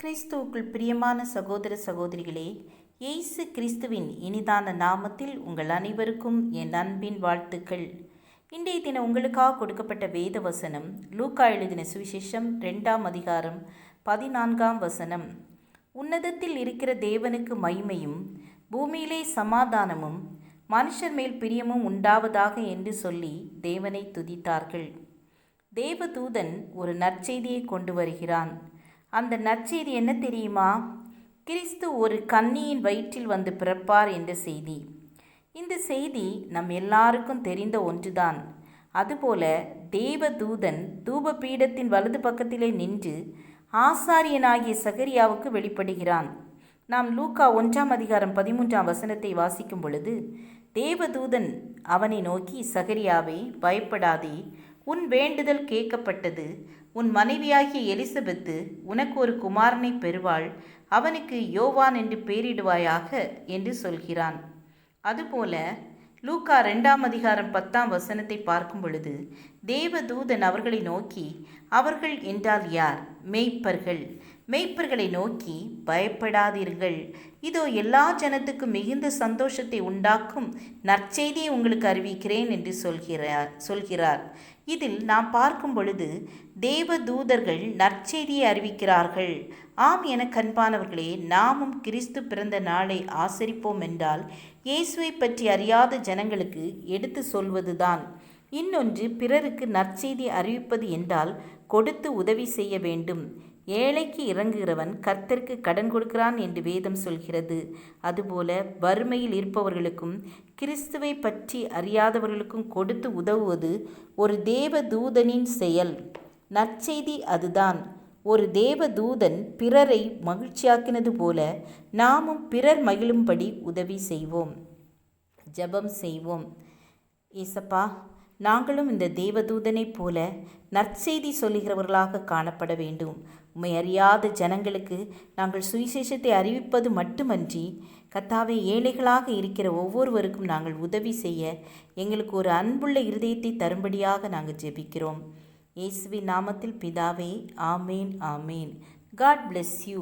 கிறிஸ்துவுக்குள் பிரியமான சகோதர சகோதரிகளே, இயேசு கிறிஸ்துவின் இனிதான நாமத்தில் உங்கள் அனைவருக்கும் என் அன்பின் வாழ்த்துக்கள். இன்றைய தினம் உங்களுக்காக கொடுக்கப்பட்ட வேத வசனம் லூக்கா எழுதின சுவிசேஷம் 2ஆம் அதிகாரம் 14ஆம் வசனம். உன்னதத்தில் இருக்கிற தேவனுக்கு மகிமையும் பூமியிலே சமாதானமும் மனுஷர் மேல் பிரியமும் உண்டாவதாக என்று சொல்லி தேவனை துதித்தார்கள். தேவதூதன் ஒரு நற்செய்தியை கொண்டு வருகிறான். அந்த நற்செய்தி என்ன தெரியுமா? கிறிஸ்து ஒரு கன்னியின் வயிற்றில் வந்து பிறப்பார் என்ற செய்தி. இந்த செய்தி நம் எல்லாருக்கும் தெரிந்த ஒன்றுதான். அதுபோல தேவதூதன் தூப பீடத்தின் வலது பக்கத்திலே நின்று ஆசாரியனாகிய சகரியாவுக்கு வெளிப்படுகிறான். நாம் லூக்கா 1ஆம் அதிகாரம் 13ஆம் வசனத்தை வாசிக்கும் பொழுது, தேவதூதன் அவனை நோக்கி, சகரியாவே, பயப்படாதே, உன் வேண்டுதல் கேட்கப்பட்டது. உன் மனைவியாகிய எலிசபெத்து உனக்கு ஒரு குமாரனை பெறுவாள். அவனுக்கு யோவான் என்று பெயரிடுவாயாக என்று சொல்கிறான். அதுபோல லூக்கா 2ஆம் அதிகாரம் 10ஆம் வசனத்தை பார்க்கும் பொழுது, தேவதூதன் அவர்களை நோக்கி, அவர்கள் என்றால் யார்? மேய்ப்பர்கள். மேய்ப்பர்களை நோக்கி, பயப்படாதீர்கள், இதோ எல்லா ஜனத்துக்கும் மிகுந்த சந்தோஷத்தை உண்டாக்கும் நற்செய்தியை உங்களுக்கு அறிவிக்கிறேன் என்று சொல்கிறார். இதில் நாம் பார்க்கும் பொழுது தேவதூதர்கள் நற்செய்தியை அறிவிக்கிறார்கள். ஆம் என கண்பானவர்களே, நாமும் கிறிஸ்து பிறந்த நாளை ஆசரிப்போம் என்றால் இயேசுவை பற்றி அறியாத ஜனங்களுக்கு எடுத்து சொல்வதுதான். இன்னொன்று, பிறருக்கு நற்செய்தி அறிவிப்பது என்றால் கொடுத்து உதவி செய்ய வேண்டும். ஏழைக்கு இறங்குகிறவன் கர்த்தருக்கு கடன் கொடுக்கிறான் என்று வேதம் சொல்கிறது. அதுபோல வறுமையில் இருப்பவர்களுக்கும் கிறிஸ்துவை பற்றி அறியாதவர்களுக்கும் கொடுத்து உதவுவது ஒரு தேவதூதனின் செயல். நற்செய்தி அதுதான். ஒரு தேவதூதன் பிறரை மகிழ்ச்சியாக்கினது போல நாமும் பிறர் மகிழும்படி உதவி செய்வோம். ஜெபம் செய்வோம். ஏசப்பா, நாங்களும் இந்த தேவதூதனைப் போல நற்செய்தி சொல்லுகிறவர்களாக காணப்பட வேண்டும். உம்மை அறியாத ஜனங்களுக்கு நாங்கள் சுவிசேஷத்தை அறிவிப்பது மட்டுமன்றி, கர்த்தாவே, ஏழைகளாக இருக்கிற ஒவ்வொருவருக்கும் நாங்கள் உதவி செய்ய எங்களுக்கு ஒரு அன்புள்ள இருதயத்தை தரும்படியாக நாங்கள் ஜெபிக்கிறோம். இயேசுவின் நாமத்தில் பிதாவே, ஆமேன், ஆமேன். God bless you.